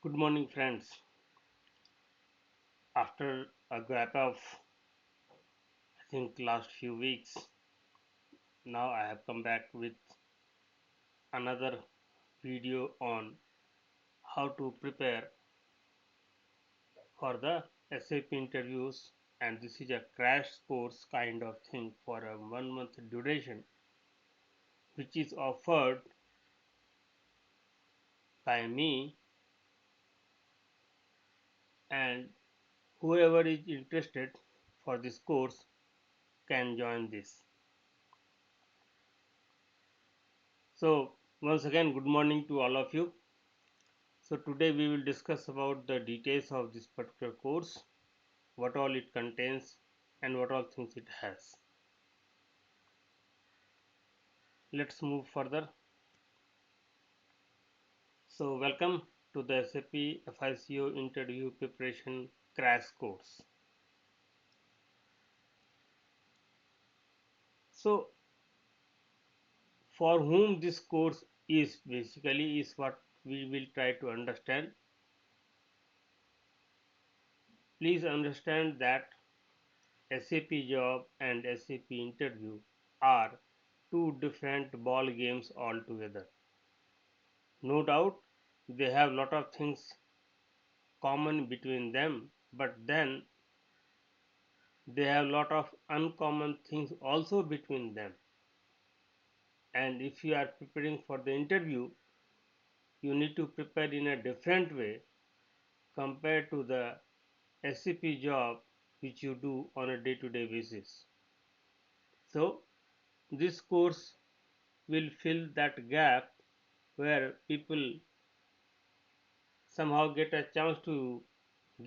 Good morning, friends. After a gap of I think last few weeks, now I have come back with another video on how to prepare for the SAP interviews, and this is a crash course kind of thing for a 1 month duration, which is offered by me, and whoever is interested for this course can join this. So once again, good morning to all of you. So today we will discuss about the details of this particular course, what all it contains and what all things it has. Let's move further. So welcome to the SAP FICO interview preparation crash course. So for whom this course is basically is what we will try to understand. Please understand that SAP job and SAP interview are two different ball games altogether. No doubt they have lot of things common between them, but then they have lot of uncommon things also between them. And if you are preparing for the interview, you need to prepare in a different way compared to the SCP job which you do on a day-to-day basis. So this course will fill that gap where people somehow get a chance to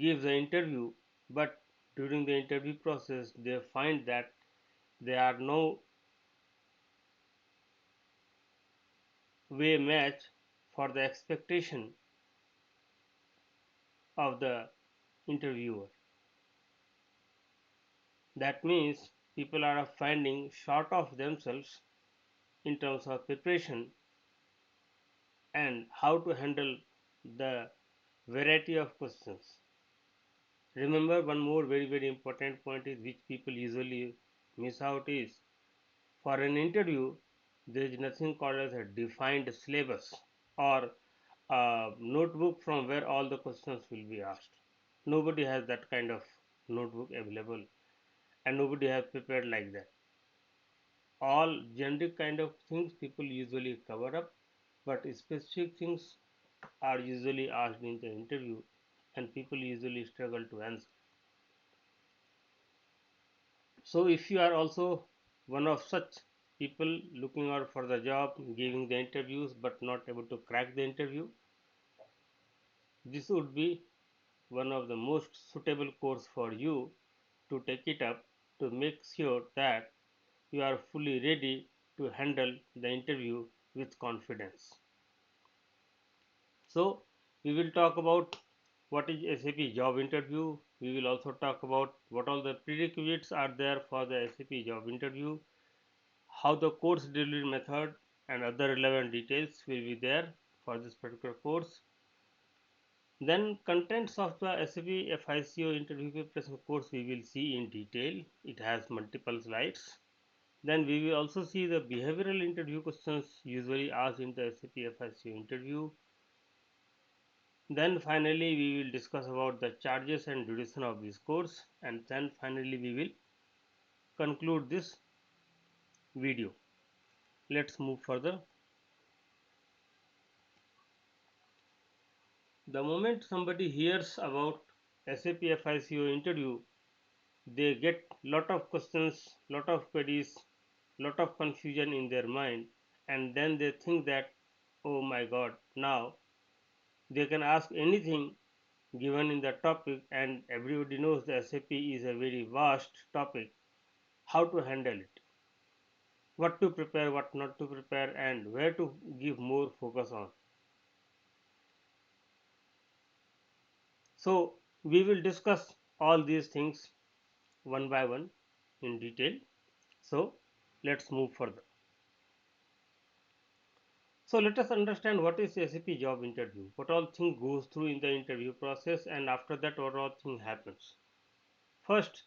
give the interview, but during the interview process they find that there are no way match for the expectation of the interviewer. That means people are finding short of themselves in terms of preparation and how to handle the variety of questions. Remember, one more very important point is which people usually miss out is for an interview there is nothing called as a defined syllabus or a notebook from where all the questions will be asked. Nobody has that kind of notebook available, and nobody has prepared like that. All generic kind of things people usually cover up, but specific things are usually asked in the interview, and people usually struggle to answer. So if you are also one of such people looking out for the job, giving the interviews but not able to crack the interview, this would be one of the most suitable course for you to take it up to make sure that you are fully ready to handle the interview with confidence. So we will talk about what is SAP job interview. We will also talk about what all the prerequisites are there for the SAP job interview, how the course delivery method and other relevant details will be there for this particular course. Then contents of the SAP FICO interview preparation course we will see in detail. It has multiple slides. Then we will also see the behavioral interview questions usually asked in the SAP FICO interview. Then finally we will discuss about the charges and duration of this course, and then finally we will conclude this video. Let's move further. The moment somebody hears about SAP FICO interview, they get lot of questions, lot of queries, lot of confusion in their mind, and then they think that, oh my god, now they can ask anything given in the topic, and everybody knows the SAP is a very vast topic. How to handle it, what to prepare, what not to prepare, and where to give more focus on. So we will discuss all these things one by one in detail. So let's move further. So let us understand what is SAP job interview, what all thing goes through in the interview process, and after that what all thing happens. First,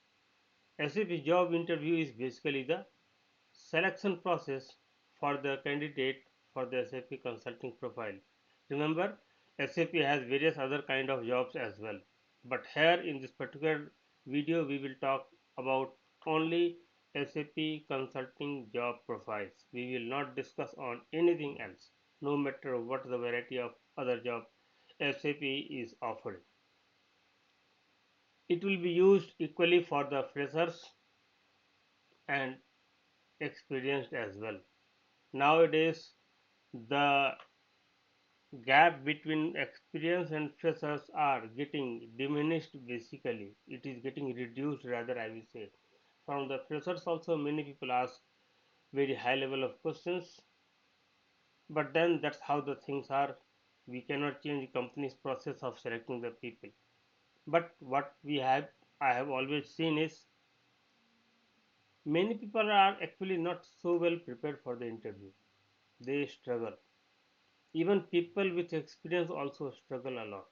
SAP job interview is basically the selection process for the candidate for the SAP consulting profile. Remember, SAP has various other kind of jobs as well. But here in this particular video, we will talk about only SAP consulting job profiles. We will not discuss on anything else, no matter what the variety of other job SAP is offering. It will be used equally for the freshers and experienced as well. Nowadays, the gap between experience and freshers are getting diminished. Basically, it is getting reduced, rather I will say. From the freshers also, many people ask very high level of questions, but then that's how the things are. We cannot change the company's process of selecting the people. But what I have always seen is many people are actually not so well prepared for the interview. They struggle. Even people with experience also struggle a lot.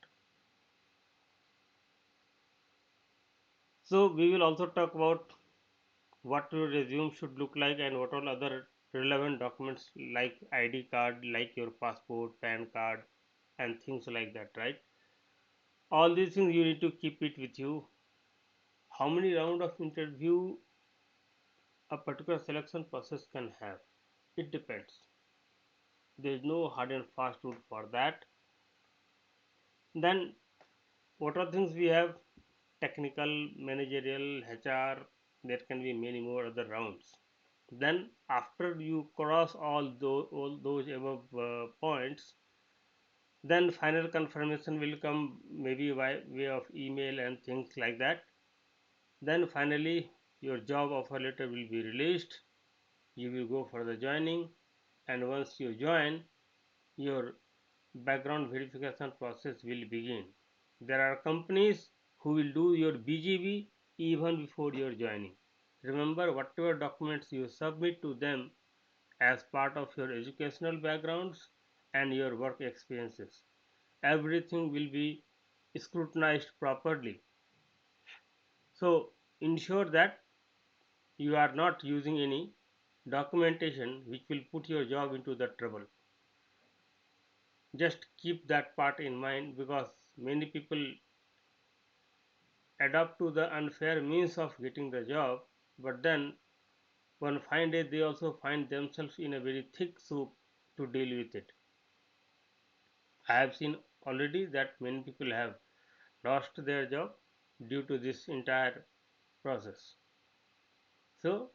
So we will also talk about what your resume should look like and what all other relevant documents like ID card, like your passport, PAN card, and things like that, right? All these things you need to keep it with you. How many round of interview a particular selection process can have? It depends. There is no hard and fast rule for that. Then what are things we have? Technical, managerial, HR, there can be many more other rounds. Then after you cross all those above points, then final confirmation will come maybe by way of email and things like that. Then finally your job offer letter will be released. You will go for the joining, and once you join, your background verification process will begin. There are companies who will do your BGV even before your joining. Remember, whatever documents you submit to them as part of your educational backgrounds and your work experiences, everything will be scrutinized properly. So ensure that you are not using any documentation which will put your job into the trouble. Just keep that part in mind, because many people adapt to the unfair means of getting the job, but then one fine day they also find themselves in a very thick soup to deal with it. I have seen already that many people have lost their job due to this entire process. So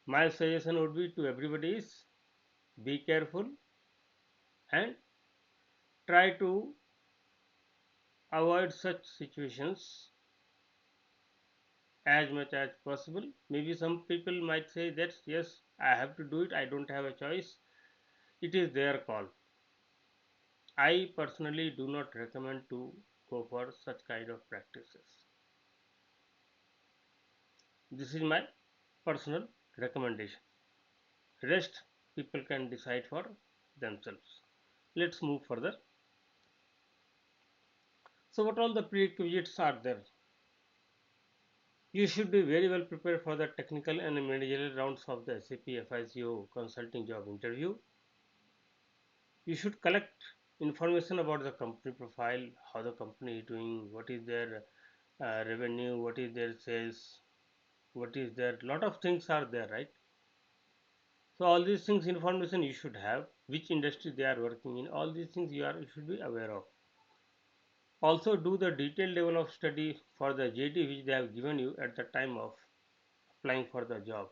my suggestion would be to everybody is be careful and try to avoid such situations as much as possible. Maybe some people might say that yes, I have to do it, I don't have a choice. It is their call. I personally do not recommend to go for such kind of practices. This is my personal recommendation. Rest people can decide for themselves. Let's move further. So what all the prerequisites are there? You should be very well prepared for the technical and managerial rounds of the SAP FICO consulting job interview. You should collect information about the company profile, how the company is doing, what is their revenue, what is their sales, what is their lot of things are there, right? So all these things information you should have, which industry they are working in, all these things you should be aware of. Also do the detailed level of study for the JD which they have given you at the time of applying for the job.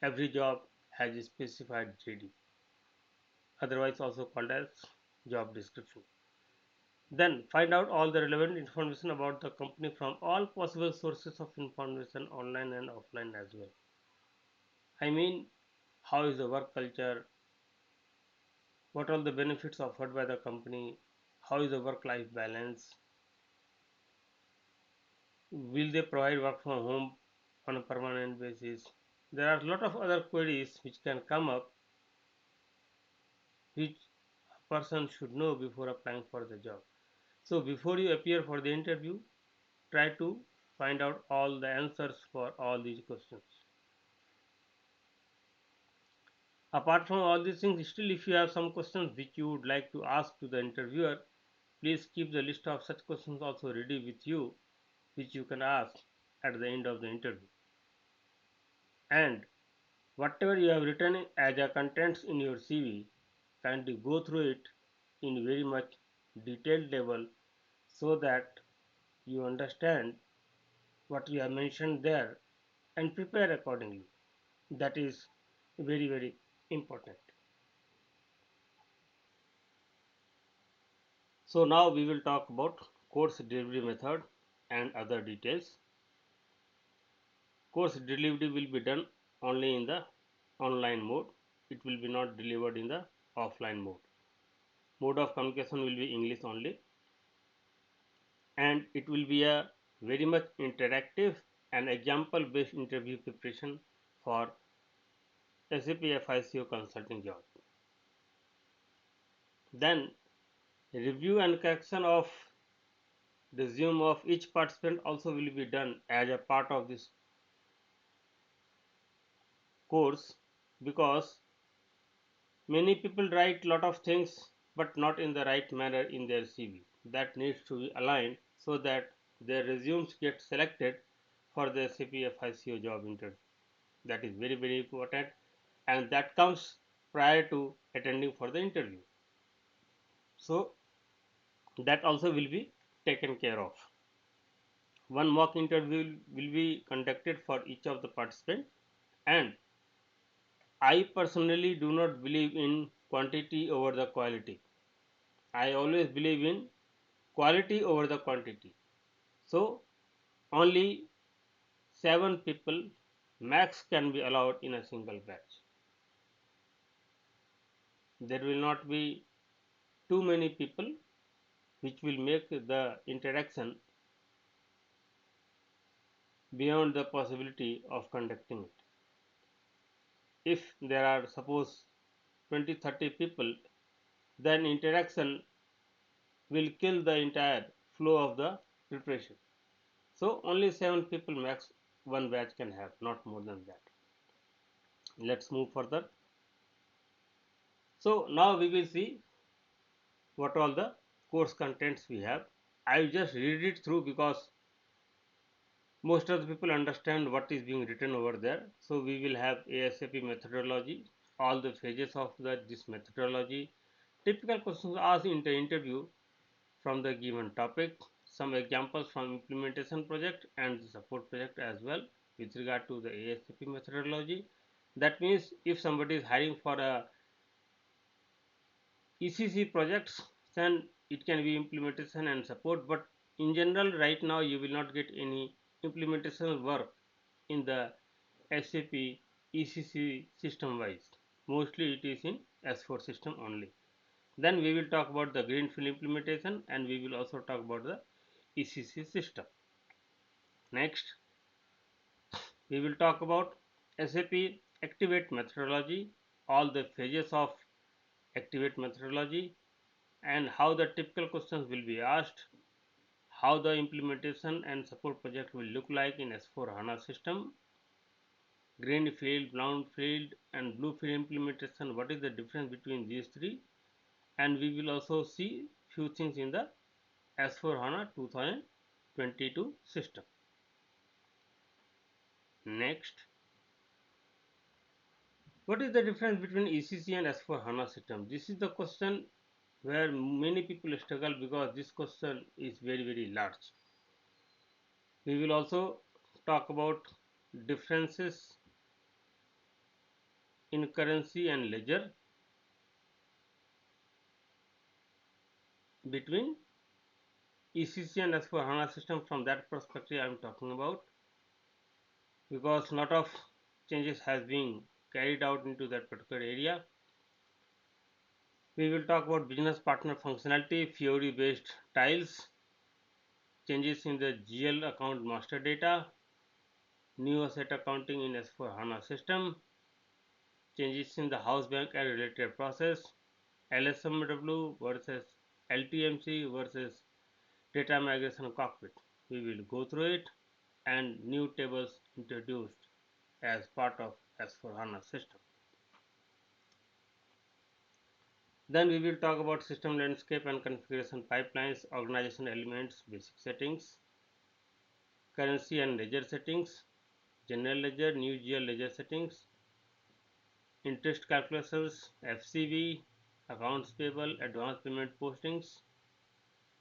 Every job has a specified JD, otherwise also called as job description. Then find out all the relevant information about the company from all possible sources of information, online and offline as well. I mean, how is the work culture, what are the benefits offered by the company, how is the work life balance, will they provide work from home on a permanent basis. There are a lot of other queries which can come up which a person should know before applying for the job. So before you appear for the interview, try to find out all the answers for all these questions. Apart from all these things, still if you have some questions which you would like to ask to the interviewer, please keep the list of such questions also ready with you, which you can ask at the end of the interview. And whatever you have written as a contents in your CV, kindly go through it in very much detailed level so that you understand what you have mentioned there and prepare accordingly. That is very, very important. So now we will talk about course delivery method and other details. Course delivery will be done only in the online mode. It will be not delivered in the offline mode. Mode of communication will be English only, and it will be a very much interactive and example based interview preparation for SAP FICO consulting job. Then review and correction of resume of each participant also will be done as a part of this course, because many people write lot of things but not in the right manner in their CV. That needs to be aligned so that their resumes get selected for the SAP FICO job interview. That is very, very important, and that comes prior to attending for the interview. So that also will be taken care of. One mock interview will be conducted for each of the participants, and I personally do not believe in quantity over the quality. I always believe in quality over the quantity. So only 7 people max can be allowed in a single batch. There will not be too many people which will make the interaction beyond the possibility of conducting it. If there are suppose 20-30 people, then interaction will kill the entire flow of the preparation. So only 7 people max one batch can have, not more than that. Let's move further. So now we will see what all the course contents we have. I will just read it through because most of the people understand what is being written over there. So we will have ASAP methodology, all the phases of this methodology, typical questions asked in the interview from the given topic, some examples from implementation project and the support project as well with regard to the ASAP methodology. That means if somebody is hiring for a ECC projects, then it can be implementation and support, but in general right now you will not get any implementation work in the SAP ECC system wise. Mostly it is in S4 system only. Then we will talk about the greenfield implementation, and we will also talk about the ECC system. Next, we will talk about SAP Activate methodology, all the phases of Activate methodology, and how the typical questions will be asked, how the implementation and support project will look like in S4 HANA system, greenfield, brownfield, and bluefield implementation. What is the difference between these three? And we will also see few things in the S4 HANA 2022 system. Next, what is the difference between ECC and S4 HANA system? This is the question where many people struggle because this question is very, very large. We will also talk about differences in currency and ledger between ECC and S4 HANA system. From that perspective I am talking about, because lot of changes has been carried out into that particular area. We will talk about business partner functionality, Fiori based tiles, changes in the GL account master data, new asset accounting in S4 HANA system, changes in the house bank and related process, LSMW versus LTMC versus data migration cockpit. We will go through it and new tables introduced as part of S4HANA system. Then we will talk about system landscape and configuration pipelines, organization elements, basic settings, currency and ledger settings, general ledger, new GL ledger settings, interest calculations, FCV, accounts payable, advance payment postings,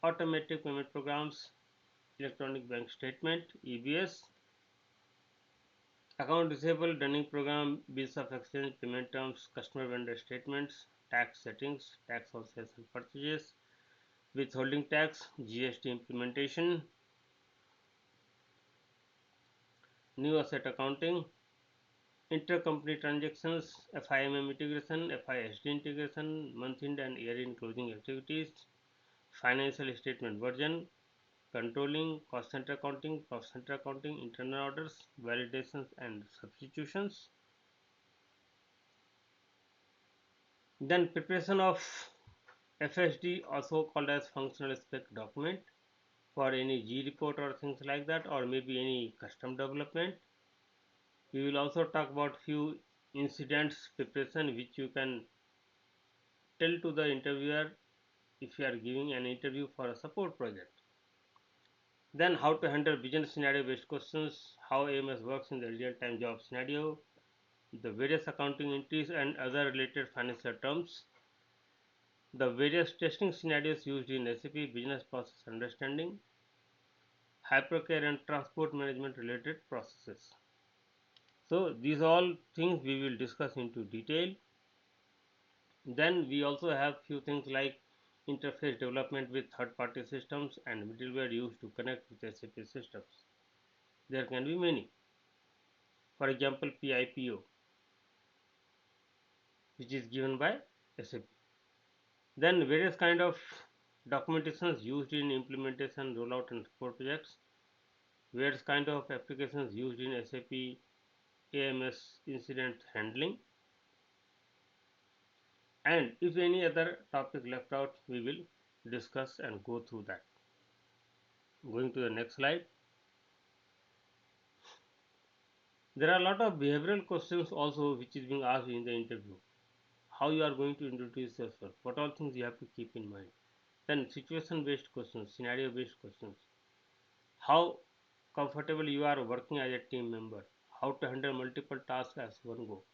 automatic payment programs, electronic bank statement, EBS, account receivable, dunning program, bills of exchange, payment terms, customer vendor statements, tax settings, tax on sales and purchases, withholding tax, GST implementation, new asset accounting, intercompany transactions, FIMM integration, FISD integration, month-end and year-end closing activities, financial statement version, controlling, cost center accounting, profit center accounting, internal orders, validations and substitutions. Then preparation of FSD, also called as functional spec document, for any G report or things like that, or maybe any custom development. We will also talk about few incidents preparation which you can tell to the interviewer if you are giving an interview for a support project. Then how to handle business scenario based questions, how AMS works in the real time job scenario, the various accounting entries and other related financial terms, the various testing scenarios used in SAP business process understanding, hypercare and transport management related processes. So these all things we will discuss into detail. Then we also have few things like interface development with third-party systems and middleware used to connect with SAP systems. There can be many. For example, PIPO, which is given by SAP. Then various kind of documentations used in implementation, rollout and support projects. Various kind of applications used in SAP AMS incident handling. And if any other topic left out, we will discuss and go through that. Going to the next slide. There are a lot of behavioral questions also which is being asked in the interview. How you are going to introduce yourself, what all things you have to keep in mind. Then situation based questions, scenario based questions. How comfortable you are working as a team member. How to handle multiple tasks as one go.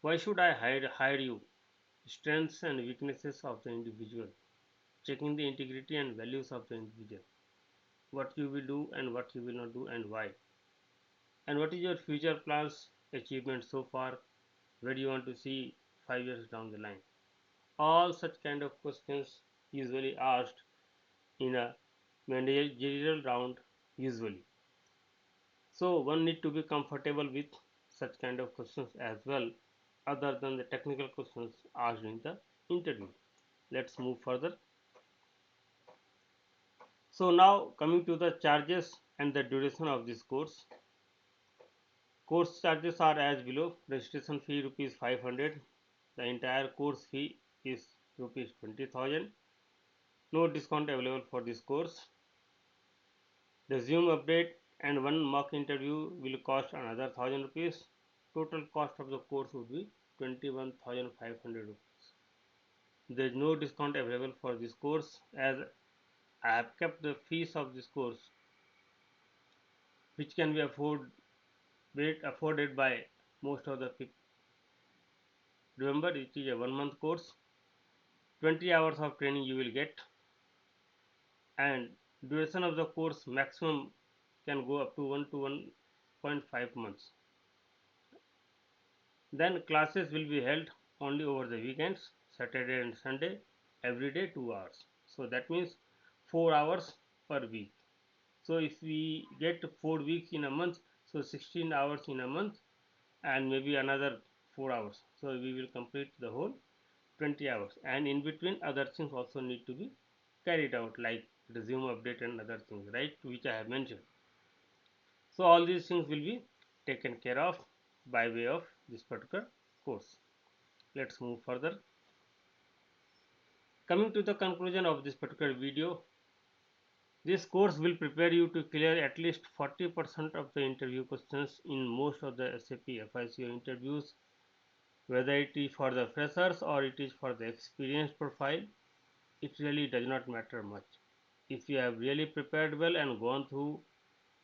Why should I hire you? Strengths and weaknesses of the individual. Checking the integrity and values of the individual. What you will do and what you will not do and why. And what is your future plans, achievements so far? Where do you want to see 5 years down the line? All such kind of questions usually asked in a managerial round usually. So one need to be comfortable with such kind of questions as well, other than the technical questions asked in the interview. Let's move further. So now coming to the charges and the duration of this course. Course charges are as below. Registration fee rupees 500. The entire course fee is rupees 20,000. No discount available for this course. The Zoom update and one mock interview will cost another 1,000 rupees. Total cost of the course would be 21,500 rupees. There is no discount available for this course, as I have kept the fees of this course which can be afforded by most of the people. Remember, it is a 1 month course, 20 hours of training you will get, and duration of the course maximum can go up to 1 to 1.5 months. Then classes will be held only over the weekends, Saturday and Sunday, every day 2 hours. So that means 4 hours per week. So if we get 4 weeks in a month, so 16 hours in a month and maybe another 4 hours. So we will complete the whole 20 hours, and in between other things also need to be carried out, like resume update and other things, right, which I have mentioned. So all these things will be taken care of by way of this particular course. Let's move further. Coming to the conclusion of this particular video, this course will prepare you to clear at least 40% of the interview questions in most of the SAP FICO interviews, whether it is for the freshers or it is for the experienced profile. It really does not matter much. If you have really prepared well and gone through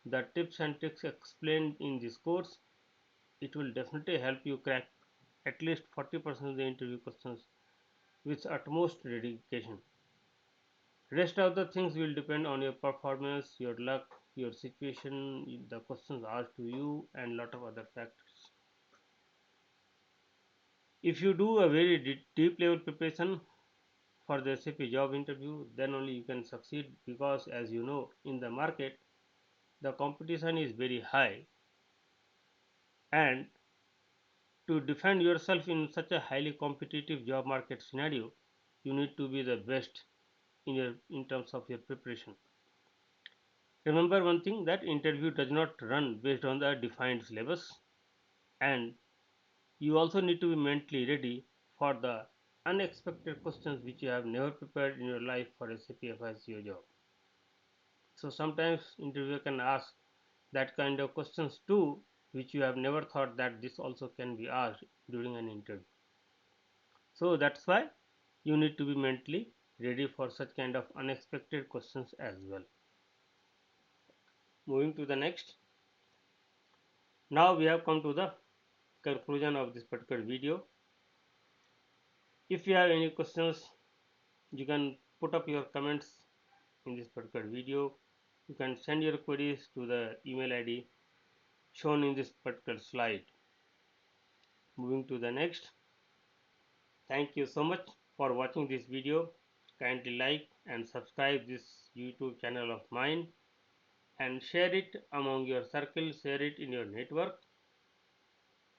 the tips and tricks explained in this course, it will definitely help you crack at least 40% of the interview questions with utmost dedication. Rest of the things will depend on your performance, your luck, your situation, the questions asked to you, and lot of other factors. If you do a very deep level preparation for the SAP job interview, then only you can succeed, because as you know, in the market the competition is very high, and to defend yourself in such a highly competitive job market scenario, you need to be the best in terms of your preparation. Remember one thing, that interview does not run based on the defined syllabus, and you also need to be mentally ready for the unexpected questions which you have never prepared in your life for a SAP FICO job. So sometimes interviewer can ask that kind of questions too, which you have never thought that this also can be asked during an interview. So that's why you need to be mentally ready for such kind of unexpected questions as well. Moving to the next. Now we have come to the conclusion of this particular video. If you have any questions, you can put up your comments in this particular video. You can send your queries to the email ID shown in this particular slide. Moving to the next. Thank you so much for watching this video. Kindly like and subscribe this YouTube channel of mine, and share it among your circle, share it in your network.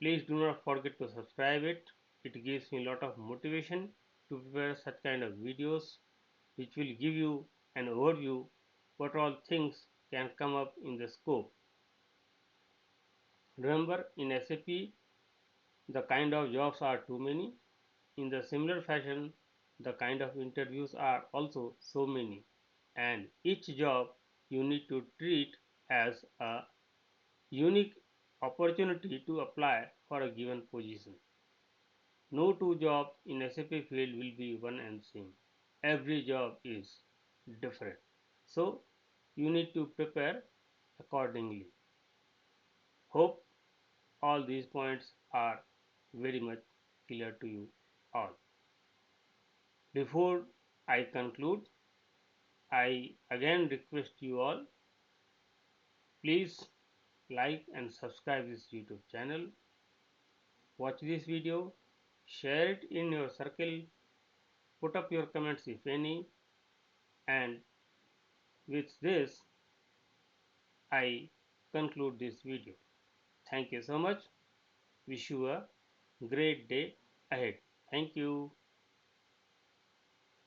Please do not forget to subscribe it. It gives me a lot of motivation to prepare such kind of videos which will give you an overview what all things can come up in the scope. Remember, in SAP the kind of jobs are too many. In the similar fashion, the kind of interviews are also so many, and each job you need to treat as a unique opportunity to apply for a given position. No two jobs in SAP field will be one and same. Every job is different. So you need to prepare accordingly. Hope all these points are very much clear to you all. Before I conclude, I again request you all, please like and subscribe this YouTube channel. Watch this video, share it in your circle, put up your comments if any, and with this I conclude this video. Thank you so much. Wish you a great day ahead. Thank you.